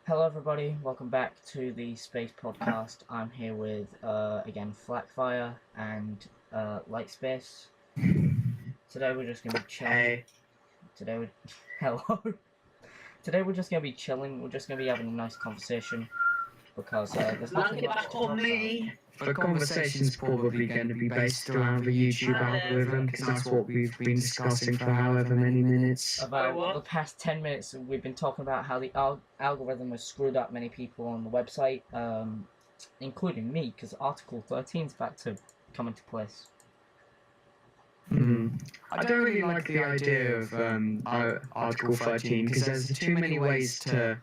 Hello, everybody. Welcome back to the Space Podcast. I'm here with, again, Flackfire and Lightspace. Today we're just gonna be chilling. Hey. Today we're hello. Today we're just gonna be chilling. We're just gonna be having a nice conversation because there's nothing much to talk about. The conversation's probably going to be based around the YouTube algorithm, because that's what we've been discussing for however many minutes. About the past 10 minutes, we've been talking about how the algorithm has screwed up many people on the website, including me, because Article 13 is about to come into place. I don't really like the idea of Article 13, because there's too many ways to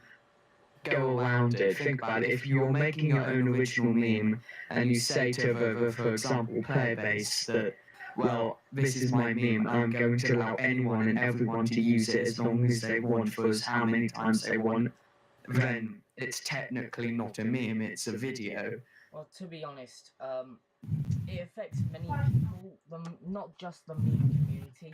go around it. Think about it. If you're making your own original meme and you say to the, for example, player base that, well, this is my meme, I'm going to allow anyone and everyone to use it as long as they want for as how many times they want, then it's technically not a meme, it's a video. Well, to be honest, it affects many people, not just the meme community.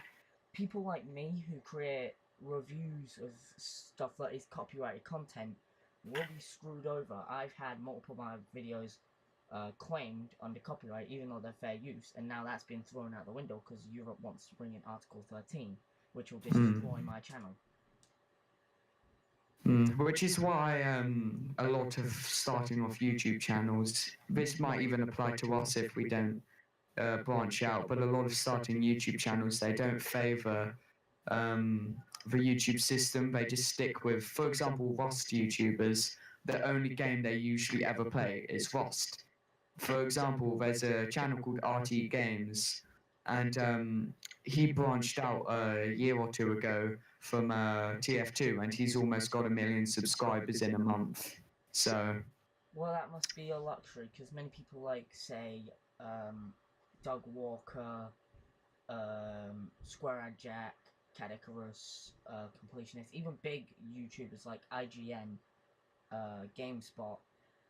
People like me who create reviews of stuff that is copyrighted content will be screwed over. I've had multiple of my videos claimed under copyright, even though they're fair use, and now that's been thrown out the window because Europe wants to bring in Article 13, which will destroy my channel. Which is why a lot of starting off YouTube channels, this might even apply to us if we don't branch out, but a lot of starting YouTube channels, they don't favour the YouTube system. They just stick with, for example, Rust YouTubers. The only game they usually ever play is Rust. For example, there's a channel called RT Games, and he branched out a year or two ago from TF2, and he's almost got 1 million subscribers in a month. So, well, that must be a luxury because many people like, say, Doug Walker, Square Ad Jack, Cat Icarus, Completionist, even big YouTubers like IGN, GameSpot,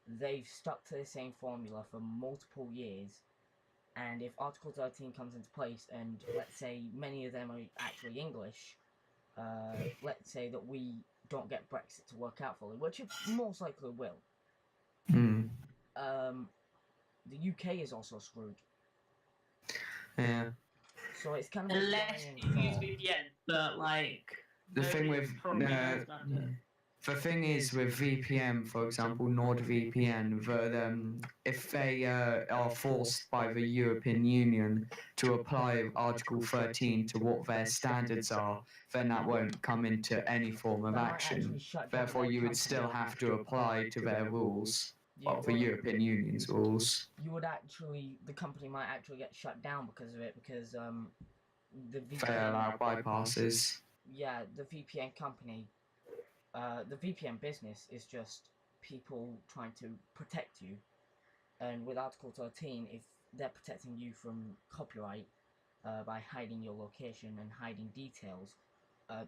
they've stuck to the same formula for multiple years. And if Article 13 comes into place, and let's say many of them are actually English, let's say that we don't get Brexit to work out fully, which it most likely will. The UK is also screwed. Yeah. So it's kind of unless you use VPN, but like the thing with the thing is with VPN, for example, NordVPN, that if they are forced by the European Union to apply Article 13 to what their standards are, then that won't come into any form of action. Therefore, you would still have to apply to their rules, well, the European Union's rules. The company might actually get shut down because of it, because the VPN... They allow bypasses. Yeah, the VPN company... the VPN business is just people trying to protect you, and with Article 13, if they're protecting you from copyright by hiding your location and hiding details,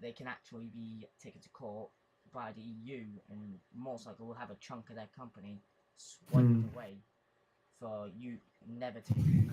they can actually be taken to court by the EU, and most likely will have a chunk of their company swiped away for you never to be.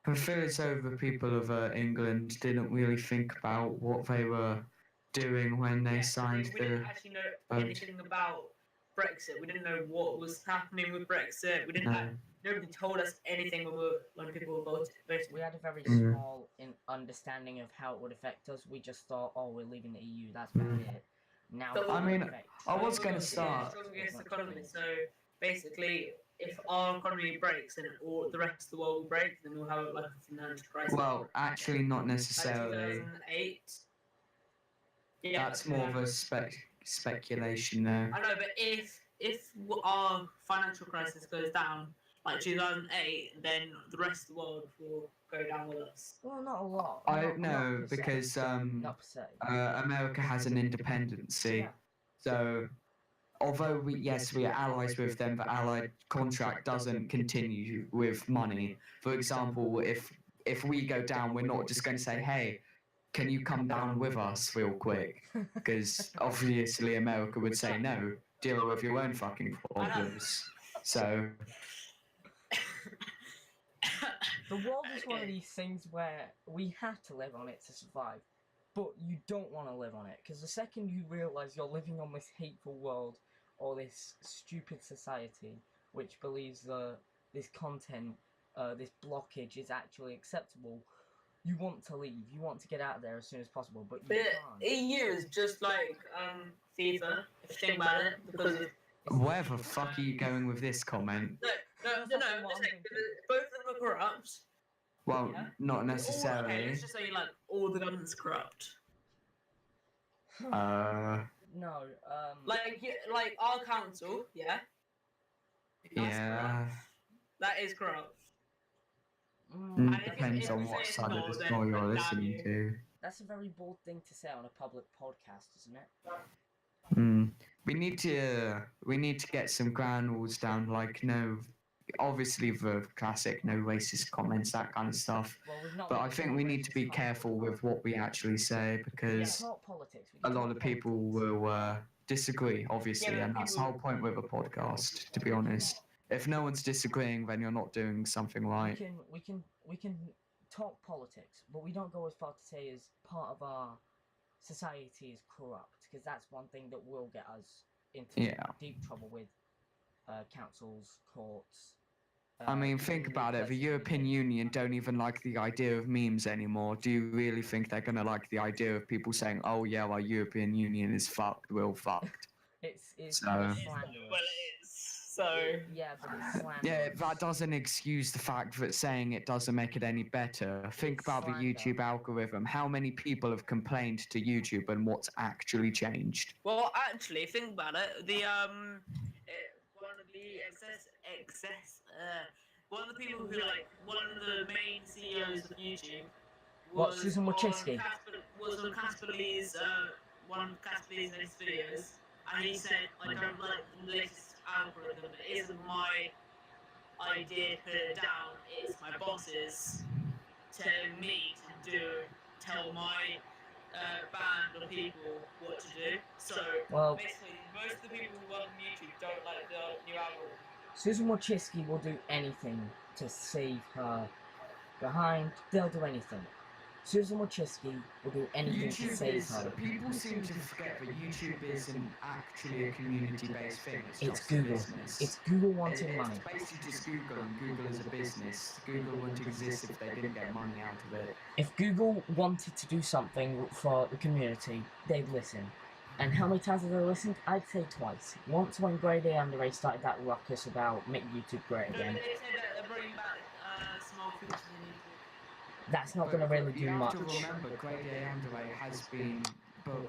I feel as though the people of England didn't really think about what they were doing when they signed we didn't actually know anything about Brexit. We didn't know what was happening with Brexit. We didn't. Nobody told us anything when people were voting. We had a very small understanding of how it would affect us. We just thought, oh, we're leaving the EU. That's about it. Now, I mean, I was going to start. Against the economy. So basically, if our economy breaks, then all the rest of the world will break. Then we'll have like a financial crisis. Well, actually, not necessarily. 2008. Yeah, that's more of a speculation there. I know, but if our financial crisis goes down like 2008, then the rest of the world will go down with us. Well, not a lot. I don't know, because America has an independency. Yeah. So, although we are allies with them, the allied contract doesn't continue with money. For example, if we go down, we're not just going to say, hey, can you come down with us real quick? Because obviously America would say no, deal with your own fucking problems. So... The world is one of these things where we have to live on it to survive, but you don't want to live on it, because the second you realise you're living on this hateful world or this stupid society which believes this content, this blockage is actually acceptable, you want to leave. You want to get out of there as soon as possible, but you can't. EU is just like FIFA, if you think about it, because Where the fuck are you going with this comment? no, That's what I'm just thinking. both of them are corrupt. Well, Yeah. not Okay, necessarily. let's just say like all the government's corrupt. No, Like our council, yeah, that's Yeah. corrupt. That is corrupt. mm, if Depends we on say what it's side of not, the then story you're damn listening you. to. that's a very bold thing to say on a public podcast, isn't it? We need to get some ground rules down, like no, obviously the classic no racist comments, that kind of stuff. Well, we've not. But I think we need to be racist careful comments. with what we actually say Yeah, because talk politics. We a can lot talk of people politics. will disagree, obviously, Yeah, but and that's the whole point with a podcast. To be honest, if no one's disagreeing, then you're not doing something right. We can talk politics, but we don't go as far to say as part of our society is corrupt, because that's one thing that will get us into Yeah. deep trouble with councils, courts. I mean, think about it. The European Union don't even like the idea of memes anymore. Do you really think they're gonna like the idea of people saying, "Oh yeah, our European Union is fucked. We're all fucked." It's So- slanderous. Well, it is. So Yeah, but it's slanderous. Yeah, that doesn't excuse the fact that saying it doesn't make it any better. Think It's about the slander. YouTube algorithm. How many people have complained to YouTube and what's actually changed? well, actually, think about it. One of the one of the people who one of the main CEOs of YouTube What, was Susan on Wojcicki? was on Casper Lee's one of Casper Lee's latest videos, and he said, "I don't like the latest algorithm. It isn't my idea to put it down. It's my boss's telling me to tell my band of people what to do." So Well, basically, most of the people who work on YouTube don't like the new algorithm. Susan Wojcicki will do anything to save her behind. They'll do anything. Susan Wojcicki will do anything to save her. People seem to forget that YouTube isn't actually a community-based thing. It's Google. It's Google wanting money. It's basically just Google, and Google is a business. Google wouldn't exist if they didn't get money out of it. If Google wanted to do something for the community, they'd listen. And how many times have they listened? I'd say twice. Once when Grade A Underway started that ruckus about make YouTube great No, again. but they said that they're bringing back small features in YouTube. That's not going to really do you much. have to remember, Grade A Underway has been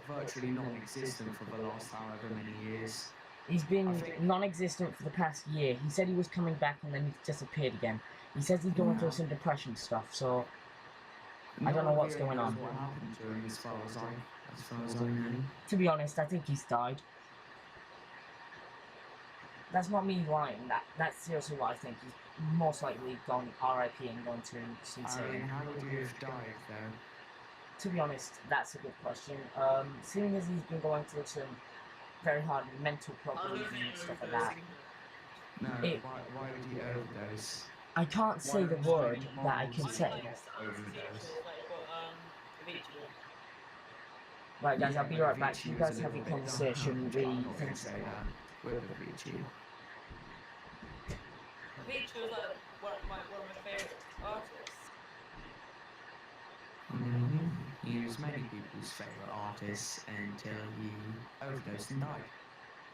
virtually non-existent for the last however many years. He's I been think- non-existent for the past year. He said he was coming back and then he disappeared again. He says he's going through some depression stuff, so I don't know what's really going knows on. What happened to him, as far as I know. to be honest, I think he's died. That's not me lying, that's seriously what I think. He's most likely gone RIP and gone to see I mean, how would you have died though? To be honest, that's a good question. Seeing as he's been going through some very hard mental problems and stuff like that, No, It- why would you overdose? I can't say the word that I can say. Right, guys, I'll be right back. You guys have a conversation. I can say that with Avicii. Avicii was like one of my favourite artists. He was many people's favourite artist until he overdosed and died.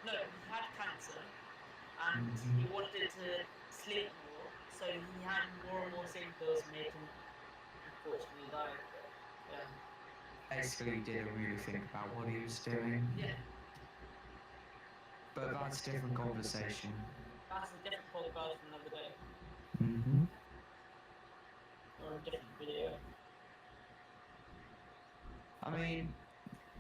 No, he had cancer, and he wanted to sleep more, so he had more and more sleep pills and made him unfortunately die. But, Basically, he didn't really think about what he was doing. yeah, But that's a different conversation. that's a different podcast for another day, or a different video. I mean,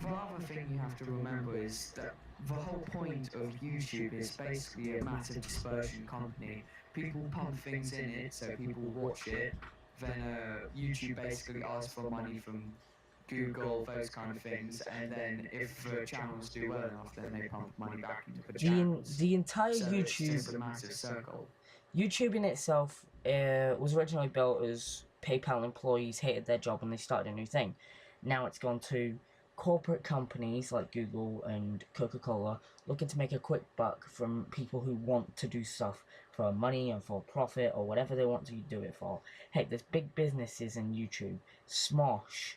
the other thing you have to remember is that the whole point of YouTube is basically a massive dispersion company. People pump things in it so people watch it, then YouTube basically asks for money from Google, those kind of things, and then if the channels do well enough, then they pump money back into the channels. The entire So it's just a YouTube massive circle. in itself was originally built as PayPal employees hated their job and they started a new thing. Now it's gone to corporate companies like Google and Coca-Cola looking to make a quick buck from people who want to do stuff for money and for profit or whatever they want to do it for. Heck, there's big businesses in YouTube, Smosh,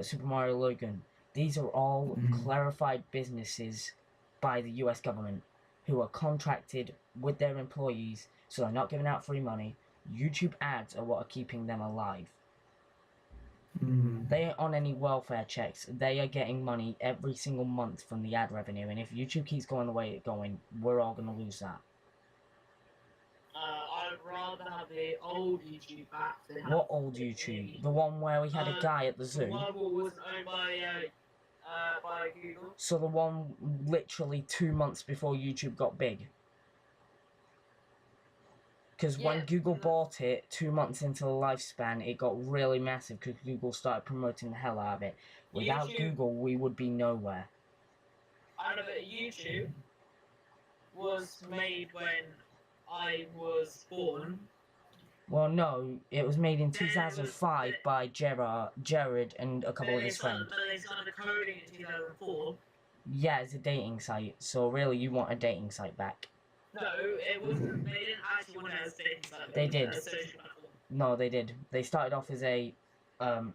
Super Mario Logan. These are all clarified businesses by the US government who are contracted with their employees, so they're not giving out free money. YouTube ads are what are keeping them alive. They ain't on any welfare checks. They are getting money every single month from the ad revenue, and if YouTube keeps going the way it's going, we're all going to lose that. I'd rather have the old YouTube back than have What old YouTube? The one where we had a guy at the the zoo? one that wasn't owned by Google. So the one literally 2 months before YouTube got big? Because when Yeah, Google yeah. bought it, 2 months into the lifespan, it got really massive because Google started promoting the hell out of it. Without YouTube- Google, we would be nowhere. I know that YouTube was made when I was born. Well, no, it was made in 2005 by Jared and a couple of his friends. But they started coding in 2004. Yeah, it's a dating site, so really you want a dating site back. No, it wasn't. They didn't actually want to have a dating site. They It was did. a social platform. No, they did. They started off as a To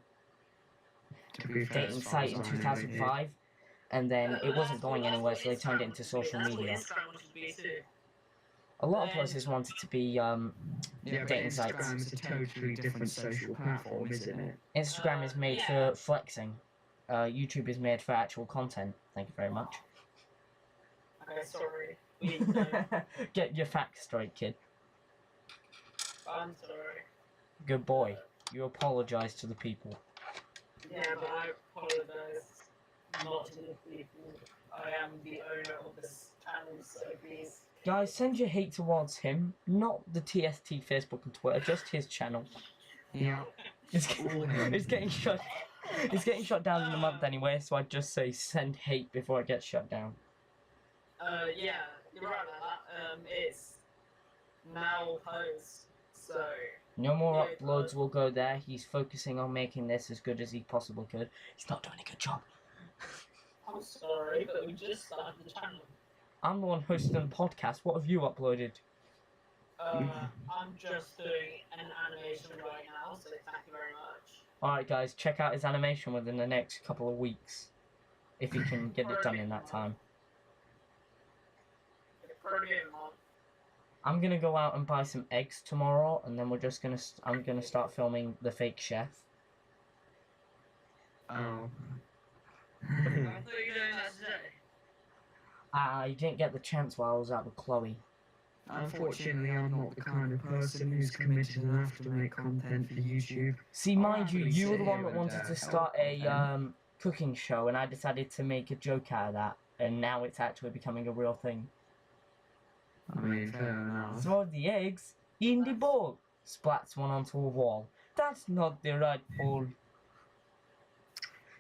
be fair, dating as far site as in I know, they did. 2005, and then it wasn't going anywhere, so they turned it into social That's what media. Instagram wanted to be too. A lot of places wanted to be Yeah, but dating sites. Instagram's a totally different social platform, isn't it? Instagram is made Yeah. for flexing. YouTube is made for actual content. Thank you very much. Okay, sorry. We know. Get your facts straight, kid. I'm sorry. Good boy. You apologise to the people. Yeah, but I apologize not to the people. I am the owner of this channel, so please. Guys, send your hate towards him, not the TST Facebook and Twitter, just his channel. Yeah. It's, it's getting shut. It's getting shut down in a month anyway, so I'd just say send hate before it gets shut down. Yeah, you're right about that. It's now posed, so. No more Yeah, uploads will go there. He's focusing on making this as good as he possibly could. He's not doing a good job. I'm sorry, but we just started the channel. I'm the one hosting the podcast. What have you uploaded? I'm just doing an animation right now, so thank you very much. Alright guys, check out his animation within the next couple of weeks. If he can get it done in that time. Probably a month. I'm gonna go out and buy some eggs tomorrow, and then we're just gonna. I'm gonna start filming the fake chef. Oh. I thought you were doing that today. I didn't get the chance while I was out with Chloe. Unfortunately, I'm not the kind of person who's committed enough to make content for YouTube. See, I'll mind you, happily you were sit the one here that and, wanted to help start a content. cooking show, and I decided to make a joke out of that, and now it's actually becoming a real thing. I mean, fair enough. Throw the eggs in the bowl. Splats one onto a wall. That's not the right bowl.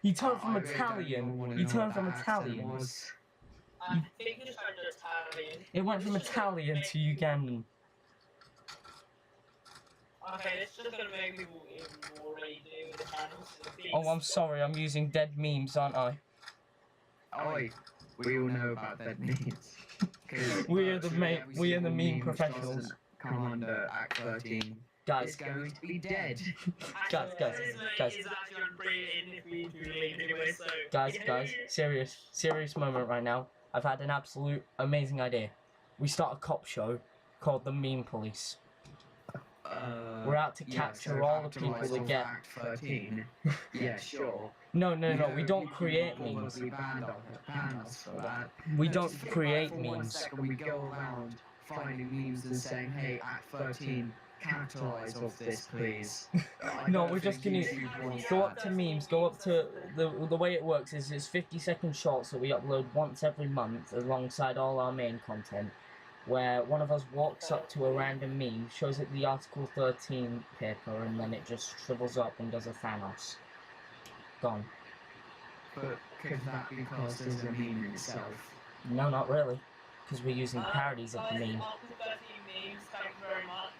He turned from I really don't Italian. wanna He know turned what from that accent Italian. was. I think it's turned Italian. It went from Italian to Ugandan. Okay, it's just gonna make people even more ready to do the channel, so please. Oh, I'm sorry. I'm using dead memes, aren't I? Oi, we all know about that memes. 'Cause We are the virtually ma- every we are the single meme which professionals. doesn't come under Act 13 is Guys, going to be dead. guys, This guys. is actually gonna bring it in if we do leave anyway, so. guys, serious moment right now. I've had an absolute amazing idea. We start a cop show called the Meme Police. We're out to capture all the people that get. Act 13. Yeah, sure. No, we don't You create probably memes. ban us for that. We No, don't just think create for 1 memes. second we go around finding memes and saying, hey, Act 13, capitalise off this, please. I No, don't we're just think gonna YouTube wants go up that. to memes. Go up to the way it works is it's 50-second shorts that we upload once every month alongside all our main content. Where one of us walks up to a random meme, shows it the Article 13 paper, and then it just shrivels up and does a Thanos. Gone. But could that be classed as a meme in itself? No, not really, because we're using parodies of the Guys, meme. up to 13 memes, thank you very much.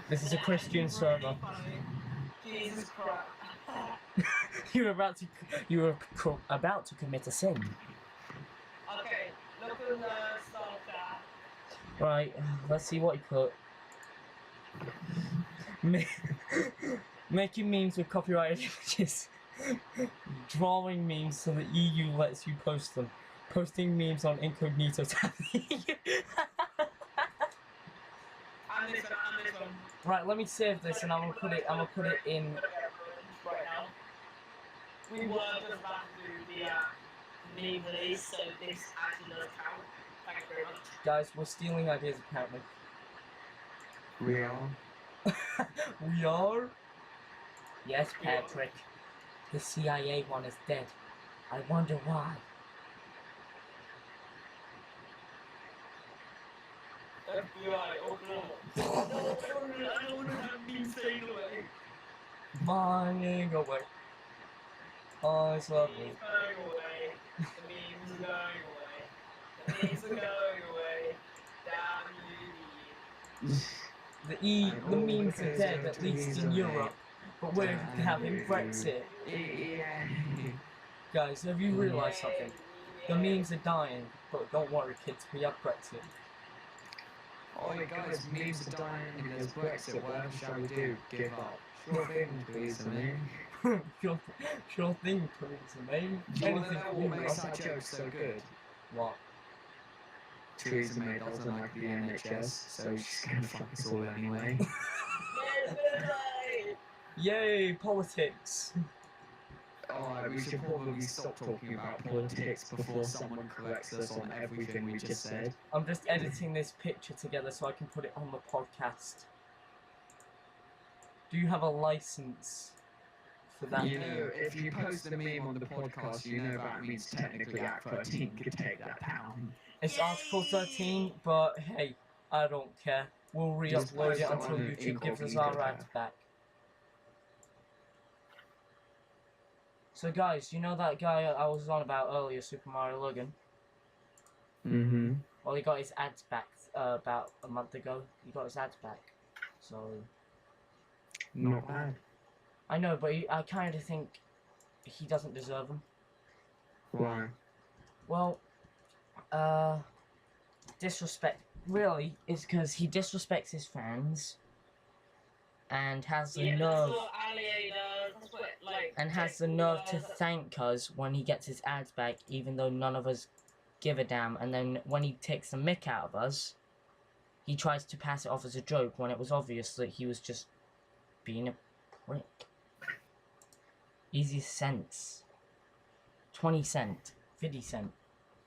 This is a Christian server. Jesus Christ. You were about to commit a sin. Okay, look at the start chat. Right, let's see what he put. Making memes with copyrighted images. Drawing memes so the EU lets you post them. Posting memes on incognito tab. And this one. Right, let me save this and I'm gonna put it in. Right now. We were just about to do the meme release, so this actually does count. Thank you very much. Guys, we're stealing ideas apparently. We are. We are? Yes, Patrick. The CIA one is dead. I wonder why. FBI, open up. No, I don't want to have memes taken away. Flying away. Oh, it's lovely. Memes going away. The memes are going away. The memes are going away. Damn you. The memes are dead, at least in Europe. But we're having Brexit. Yeah. Guys, have you realised something? The memes are dying, but don't worry kids, we have Brexit. Oh, guys, memes are dying and there's Brexit. Whatever shall we do? Give up. Sure thing, Theresa May. Sure thing, Theresa May. Do you want to know what makes that joke so good? What? Theresa May doesn't like the NHS, so she's gonna fuck us all anyway. Yay, politics! Alright, we should probably stop talking about politics before someone corrects us on everything we just said. I'm just editing this picture together so I can put it on the podcast. Do you have a license for that? You know, if you post a meme on the podcast, you know that means technically Act 13 could take that down. It's Article 13, but hey, I don't care. We'll Just re-upload post it it until on an YouTube gives us incognito our tab. rights back. So guys, you know that guy I was on about earlier, Super Mario Logan? Mm-hmm. Well, he got his ads back about a month ago. He got his ads back. So... Not bad. I know, but I kind of think he doesn't deserve them. Why? Well, disrespect, really, is because he disrespects his fans and has the nerve... That's what Ali does. That's what, like... And has the nerve to thank us when he gets his ads back, even though none of us give a damn. And then when he takes the mick out of us, he tries to pass it off as a joke when it was obvious that he was just being a prick. Easy cents. 20 cent. 50 cent.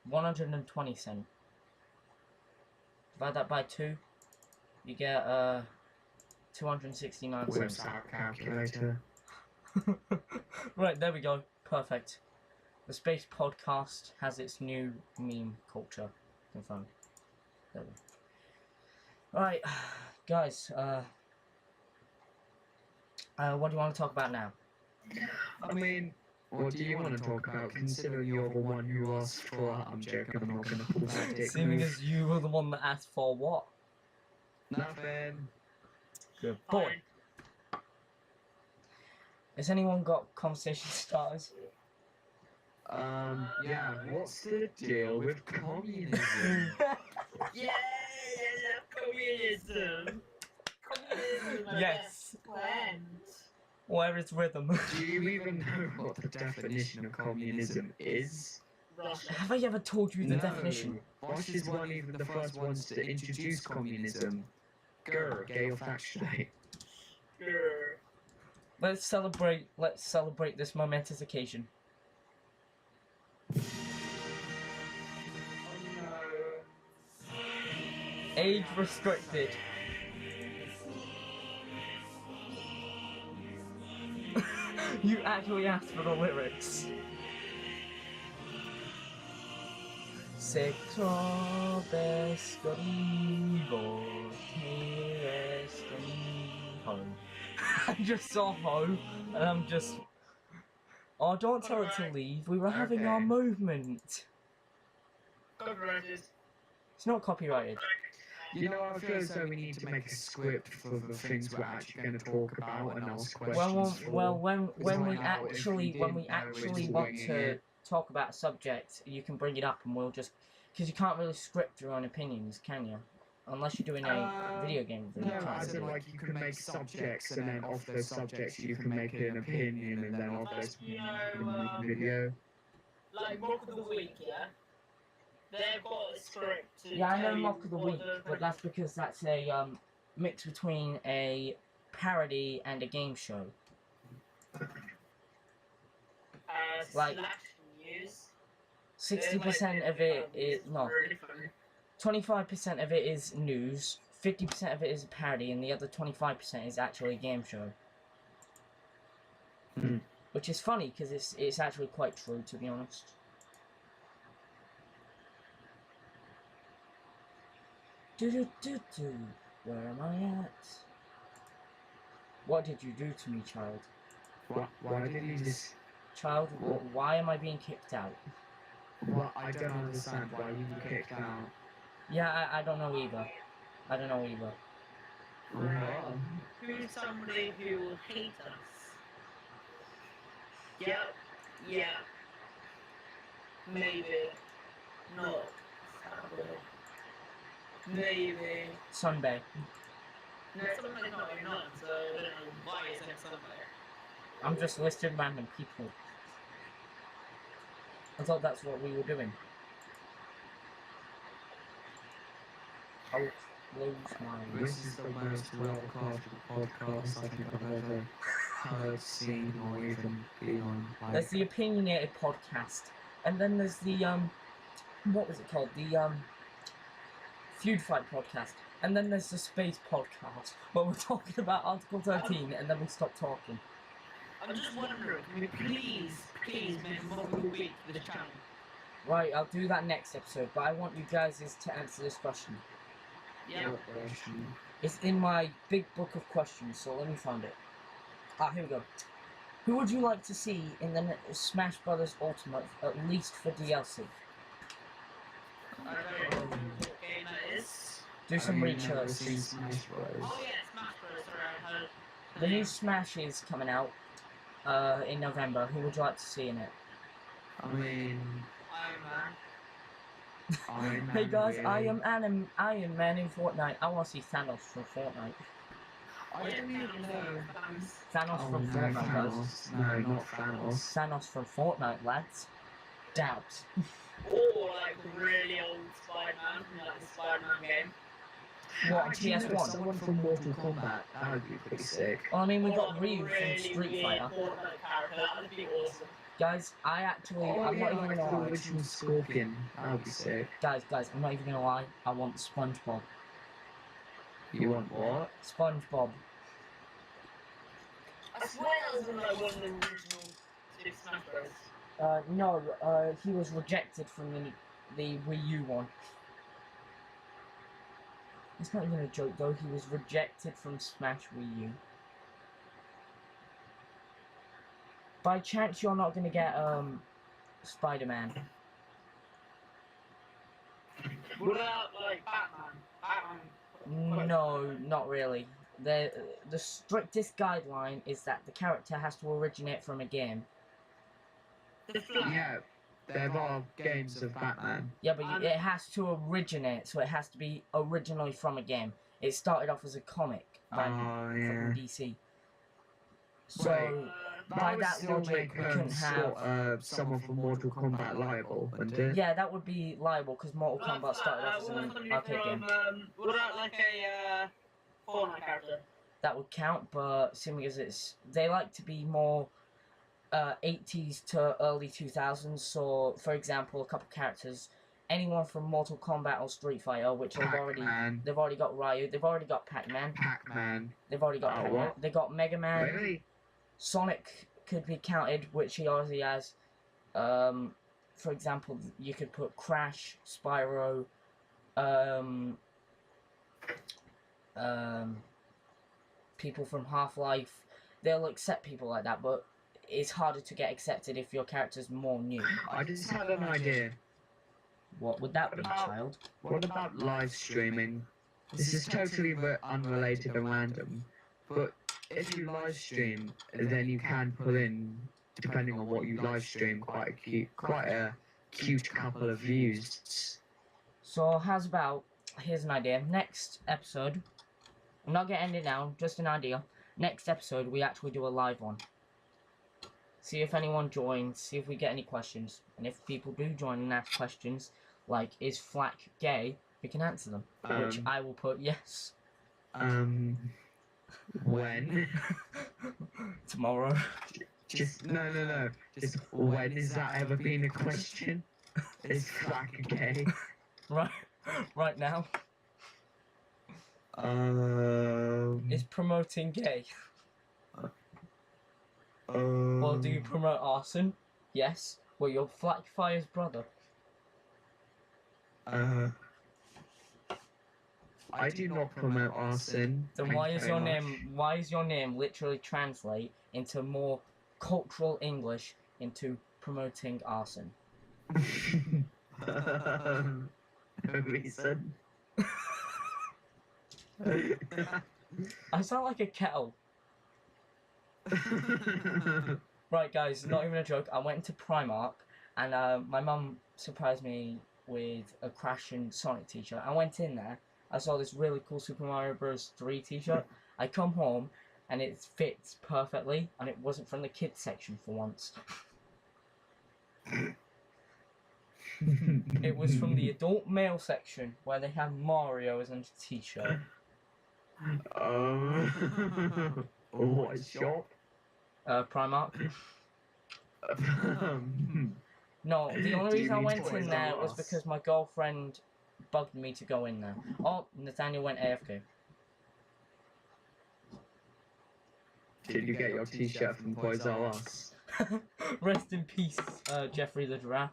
120 cent. Divide that by 2. You get 269 Whips cents. out calculator. Right, there we go. Perfect. The Space Podcast has its new meme culture. Confirmed. There we go. Right, guys, what do you want to talk about now? I mean, what do you want to talk about, considering you're the one who asked for it? I'm joking, I'm not going to pull that dick Seeming move. as you were the one that asked for what? Nothing. Good boy. Has anyone got conversation starters? Yeah, what's the deal with communism? Yeah, communism. Communism is my Yes. best friend. Where is rhythm? Do you even know what the definition of communism is? Russia. Have I ever told you the No. definition? Bosch's weren't even the first ones to introduce communism. Grr, Gale Factory. Grr. Let's celebrate this momentous occasion. Oh no. Age restricted. You actually asked for the lyrics. Se trobe scrivo te ho. I just saw ho, and I'm just... Oh, don't tell it to leave. We were having our Okay. movement. Copyrighted. It's not copyrighted. You know, I feel as though we need to make a script for the things we're actually going to talk about and ask questions for. when Because we right now, if actually we when we didn't know, we're actually just want winging to it. talk about a subject, you can bring it up and we'll just because you can't really script your own opinions, can you? Unless you're doing a video game No, review. you can't as in really. like you can make subjects, and then off those subjects you can make an opinion, and then off those You opinions you know, can make a video. like Mock of the Week, yeah? They've got a script to Yeah, I know tell you Mock of the what Week, the but that's because that's a mix between a parody and a game show. like, selection news. 60% of it is no. Really funny. 25% of it is news, 50% of it is a parody, and the other 25% is actually a game show. Which is funny because it's actually quite true, to be honest. Do. Where am I at? What did you do to me, child? Why did you just... Child, why am I being kicked out? Well, I don't understand why you were kicked out. Yeah, I don't know either. I don't know either. Who's somebody who will hate us? Yep. Yeah. Maybe. Not. Maybe. Sunday. No, somebody's not even on, so I don't know why it's in Sunday. I'm just listing random people. I thought that's what we were doing. I'll close my... This is the most well-crafted podcast I think I've ever heard, seen, or even been on. There's the opinionated podcast, and then there's the what was it called? The Feud Fight podcast, and then there's the Space podcast, where we're talking about Article 13, and then we stop talking. I'm just wondering, can we please make a Mock of the Week for this channel? Right, I'll do that next episode, but I want you guys to answer this question. Yeah. It's in my big book of questions, so let me find it. Ah, here we go. Who would you like to see in the Smash Brothers Ultimate, at least for DLC? I don't know what game that is. Do some research. Oh yeah, Smash Bros. Sorry, I heard. The new Smash is coming out in November. Who would you like to see in it? I mean... Iron Man. Iron Man, Hey guys, really. I am Iron Man in Fortnite. I want to see Thanos from Fortnite. I don't even know. Thanos Oh, from no, Fortnite, guys. Thanos. No, not Thanos. Thanos from Fortnite, lads. Doubt. Or like the really old Spider-Man from like the Spider-Man game. What, Actually, no, PS1? Someone from Mortal Kombat. That would be pretty sick. Well, I mean, we Or, got like, Ryu a from really Street weird Fighter. Fortnite character. That would be awesome. Guys, I actually, Oh, I'm yeah, not even like gonna the lie. original Scorpion. That would be sick. Guys, I'm not even gonna lie. I want SpongeBob. You want what? SpongeBob. I swear that was in like one of the original Super Smash Bros. No, he was rejected from the Wii U one. It's not even a joke though, he was rejected from Smash Wii U. By chance you're not gonna get, Spider-Man. What about like Batman? No, not really. The strictest guideline is that the character has to originate from a game. The Flash. Yeah, there are games of Batman. Yeah, but it has to originate, so it has to be originally from a game. It started off as a comic by Oh, yeah. from DC. So, Right. by would that still logic, make we can have... someone from Mortal Kombat liable, wouldn't it? Yeah, that would be liable, because Mortal Kombat started off as an arcade game. What about like a Fortnite character? That would count, but seeing as they like to be more 80s to early 2000s, so, for example, a couple characters, anyone from Mortal Kombat or Street Fighter, which they've already got Ryu, they've already got Pac-Man, Pac-Man. they've already got Pac-Man, what? they got Mega Man, Really? Sonic could be counted, which he already has. For example, you could put Crash, Spyro, people from Half-Life. They'll accept people like that, but it's harder to get accepted if your character's more new. I just had an idea. What would that be, What about- child? What about live streaming? this is totally unrelated and random, but if you live stream, then you can pull in, depending on what you live stream, quite a cute couple of views. So how's about, here's an idea. Next episode, I'm not gonna end it now, just an idea. Next episode, we actually do a live one. See if anyone joins, see if we get any questions. And if people do join and ask questions, like, is Flack gay? We can answer them. Which I will put yes. When? Tomorrow. Just, no. Just, when has that ever been a question? Is Flack gay? Right now. Is promoting gay? Or do you promote arson? Yes. Well, you're Flackfire's brother. I do not promote arson. Then why is your name literally translate into more cultural English into promoting arson? No reason. I sound like a kettle. Right, guys, not even a joke. I went into Primark and my mum surprised me with a Crash and Sonic t-shirt. I went in there, I saw this really cool Super Mario Bros. 3 t-shirt. I come home and it fits perfectly, and it wasn't from the kids section for once. It was from the adult male section where they have Mario as a t-shirt. What shop? Primark. No, the only reason I went in there was because my girlfriend bugged me to go in there. Oh, Nathaniel went AFK. Did you get your t-shirt from Toys R Us? Rest in peace, Jeffrey the Giraffe.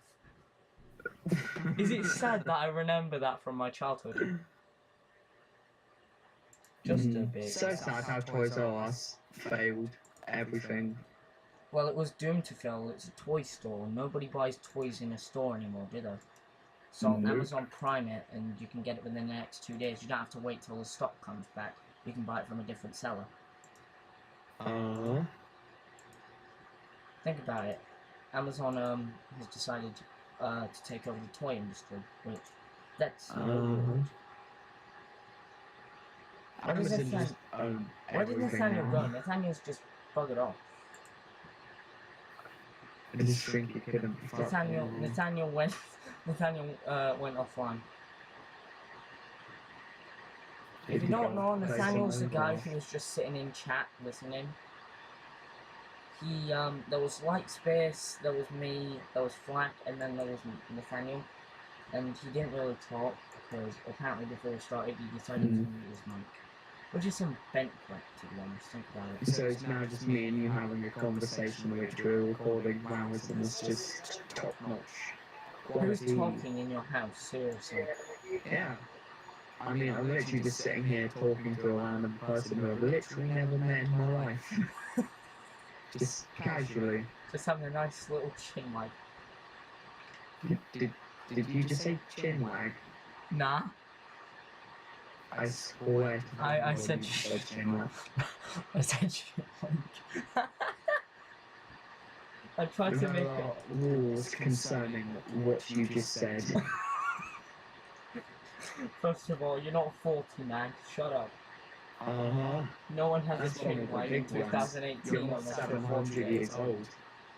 Is it sad that I remember that from my childhood? Just a bit. So sad how Toys R Us failed everything. Well, it was doomed to fail. It's a toy store. Nobody buys toys in a store anymore, do they? So Amazon Prime it, and you can get it within the next 2 days. You don't have to wait till the stock comes back. You can buy it from a different seller. Think about it. Amazon has decided to take over the toy industry, which that's where did Nathaniel go? Nathaniel's just buggered off. I just think he couldn't. Nathaniel went offline. If you don't know, Nathaniel's the guy who was just sitting in chat listening. He there was Lightspace, there was me, there was Flack, and then there was Nathaniel, and he didn't really talk because apparently before we started he decided to mute his mic. Which is some bent crap, to be honest, think about it. So it's now just me and you having a conversation which we're recording now, and it's just top notch. Who's talking in your house, seriously? Yeah. I mean, I'm literally just sitting here talking to a random person who I've literally never met in my life. Just casually. Just having a nice little chin wag. Did you just say chin wag? Nah. I swear to God, I said chin wag. I said chin wag. I tried to make it. Rules concerning what you just said. First of all, you're not 40, man. Shut up. No one has a chin wag in 2018. You're not 700 years old.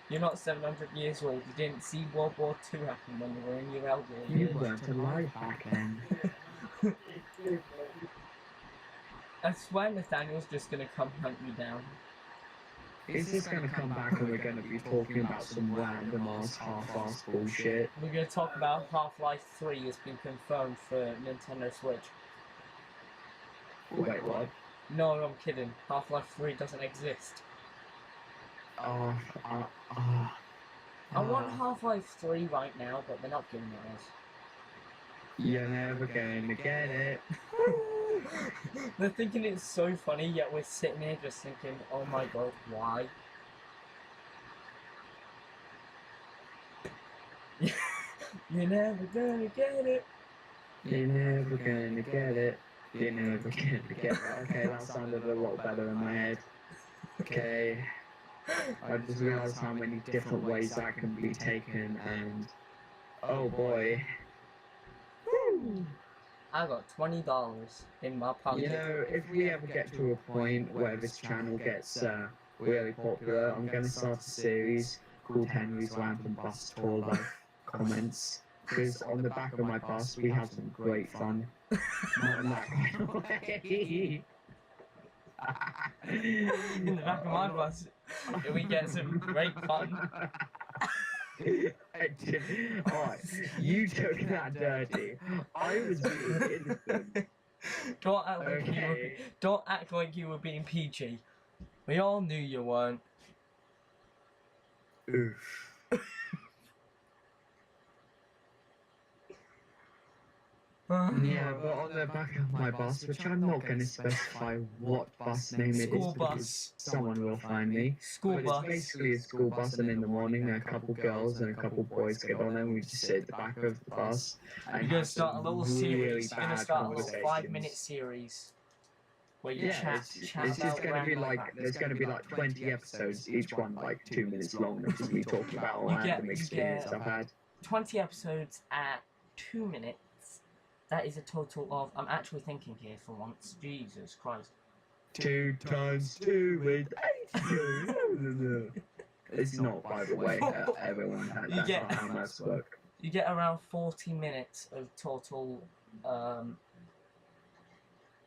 You're not 700 years old. You didn't see World War II happen when you were in your elderly years. You weren't alive back then. I swear Nathaniel's just gonna come hunt me down. He's just gonna come back and we're gonna be talking about some random ass half-ass bullshit. We're gonna talk about Half-Life 3 has been confirmed for Nintendo Switch. Wait, what? No, I'm kidding. Half-Life 3 doesn't exist. I want Half-Life 3 right now, but they're not giving it us. You're never going to get it. They're thinking it's so funny, yet we're sitting here just thinking, oh my god, why? You're never gonna get it. You're never going to get it. Okay, that sounded a lot better in my head. Okay, I just realised how many different ways that can be taken, and oh boy. I got $20 in my pocket. You know, if we ever get to a point where this channel gets really popular, I'm going to start a series called Henry's Random Bus Tour Life Comments. Because on the back of my bus, we have some great fun. Not in that kind of way. In the back of my bus, we get some great fun. Alright, you took that dirty. I was being innocent. Don't act like you were being peachy. We all knew you weren't. Oof. Yeah, but on the back of my bus, which I'm not going to specify what bus name it is, School because bus. someone will find me. School But bus. it's basically a school bus, and in the morning, a couple girls and a couple boys get on, and we just sit at the back of the bus. And You're gonna have start a some little really series. You're gonna bad start a little conversations. 5-minute series where you Yeah, chat it's about just going to be random like, crap. there's going to be like 20 episodes, each one like 2 minutes long, of just me talking about all You get- random you experience get- I've had. 20 episodes at 2 minutes. That is a total of. I'm actually thinking here for once. Jesus Christ. 2 times 2 with 82. It's not, by the way. Everyone has You that's get- not how maths work. You get around 40 minutes of total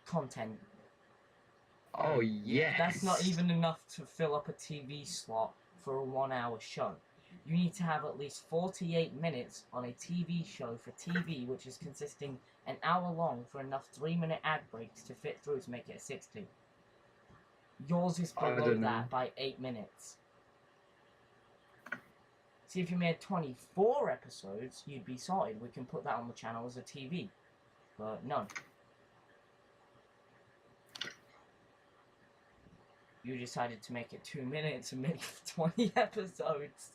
content. Oh yes. That's not even enough to fill up a TV slot for a 1-hour show. You need to have at least 48 minutes on a TV show for TV, which is consisting an hour long for enough 3-minute ad breaks to fit through to make it a 60. Yours is I below don't know. that by 8 minutes. See, if you made 24 episodes, you'd be sorted. We can put that on the channel as a TV. But no. You decided to make it 2 minutes and make 20 episodes.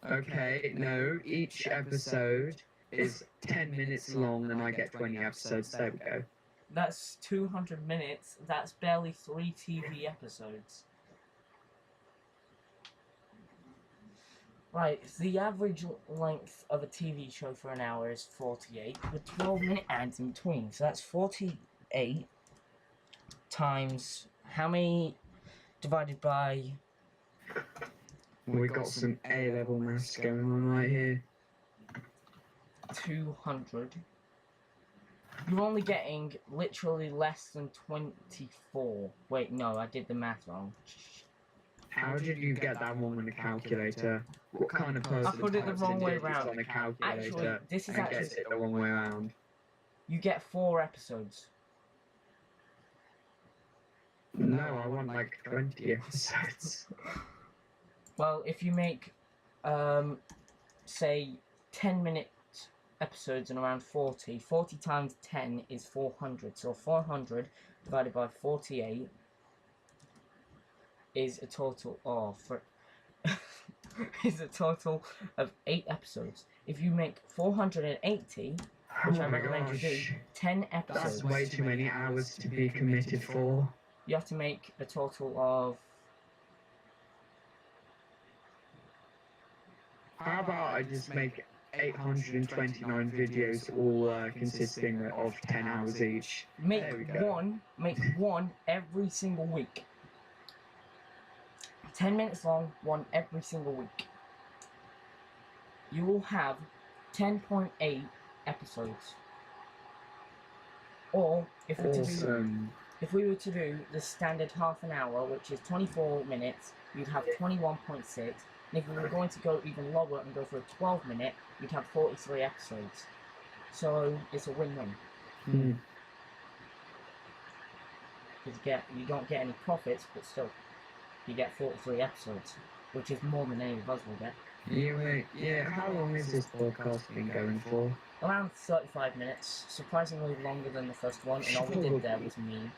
Okay, no, each episode is 10 minutes long and I get 20 episodes. There we go. That's 200 minutes. That's barely 3 TV episodes. Right, the average length of a TV show for an hour is 48, with 12-minute ads in between. So that's 48 times how many divided by... We got some A-level maths going on right here. 200. You're only getting literally less than 24. Wait, no, I did the math wrong. How did you get that one on a calculator? What kind of person I put it the types wrong in way digits round. on a calculator Actually, this is and gets actually... it the wrong way around? You get 4 episodes. No, I want like 20 episodes. Well, if you make, say, 10-minute episodes and around 40, 40 times 10 is 400. So 400 divided by 48 is a total of is a total of 8 episodes. If you make 480, which Oh I my recommend you do, gosh. 10 episodes, That's way too many hours to be committed for. you have to make a total of... How about I just make 829 videos all consisting of 10 hours each? Make There we go. make one every single week. 10 minutes long, one every single week. You will have 10.8 episodes. Or if we Awesome. were to do the standard half an hour, which is 24 minutes, you'd have 21.6. And if we were going to go even lower and go for a 12-minute, you'd have 43 episodes. So it's a win-win. Hmm. Because you don't get any profits, but still, you get 43 episodes, which is more than any of us will get. Yeah, how long has this podcast been going for? Around 35 minutes, surprisingly longer than the first one, and all we did there was mean.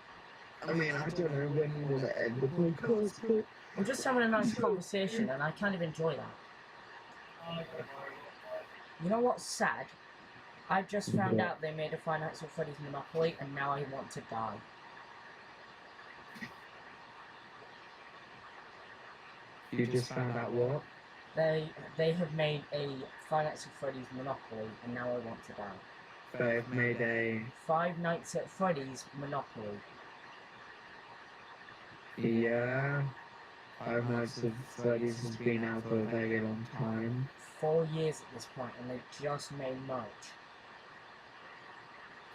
I mean, I don't know when you want to end the podcast, but... I'm just having a nice conversation, and I kind of enjoy that. You know what's sad? I just found out they made a Five Nights at Freddy's Monopoly, and now I want to die. You just found out what? They have made a Five Nights at Freddy's Monopoly, and now I want to die. They've made a... Five Nights at Freddy's Monopoly. Yeah. Five Nights at Freddy's has been out for a very long time. 4 years at this point, and they just made merch.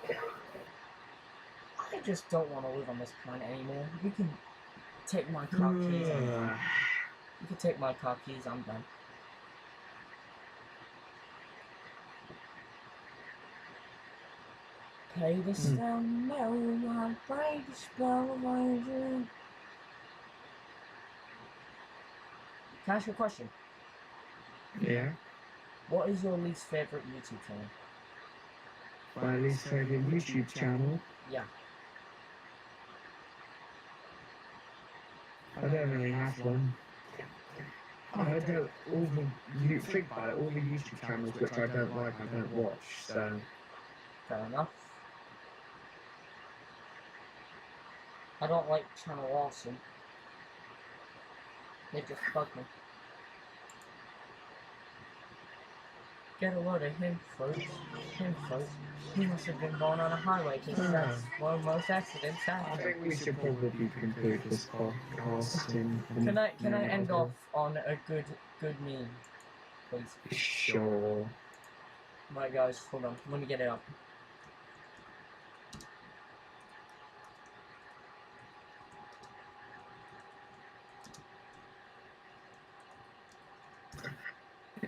I just don't want to live on this planet anymore. You can take my car keys. You can take my car keys. I'm done. Play the sound, no, I'll break the spell of my dream. Can I ask you a question? Yeah. What is your least favourite YouTube channel? My least favourite YouTube channel? Yeah. I don't really have one. I don't, you think about it, all the YouTube channels which I don't like, I don't watch, so... Fair enough. I don't like Channel Awesome. They just bug me. Get a load of him, folks. He must have been born on a highway, because that's where most accidents I happen. think we should probably conclude this podcast in... Can I end off on a good meme, please? Sure. Right guys, hold on, let me get it up.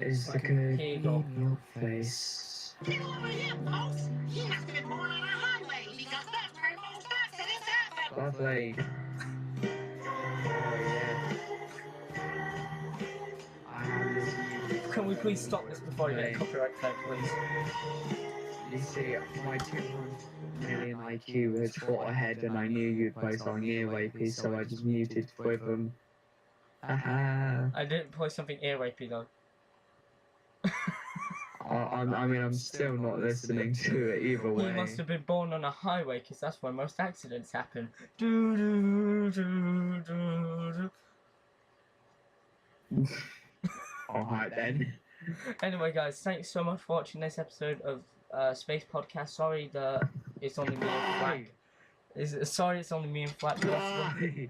It's like a Here you go. in your face. Over here, folks. He must have been born on a highway because that's where most accidents happen. Lovely. Oh, yeah. I have this. Can we please stop this before I get a copyright claim, please? You see, my 200 million IQ has fought ahead, and I knew you'd play something earwapey, so I just muted both of them. Haha. I didn't play something ear-rapey though. I mean, I'm still not listening to it either way. He must have been born on a highway because that's where most accidents happen. Do, do, do, do, do. Alright then. Anyway, guys, thanks so much for watching this episode of Space Podcast. Sorry that it's only me and Flack. Sorry it's only me and Flack. Why?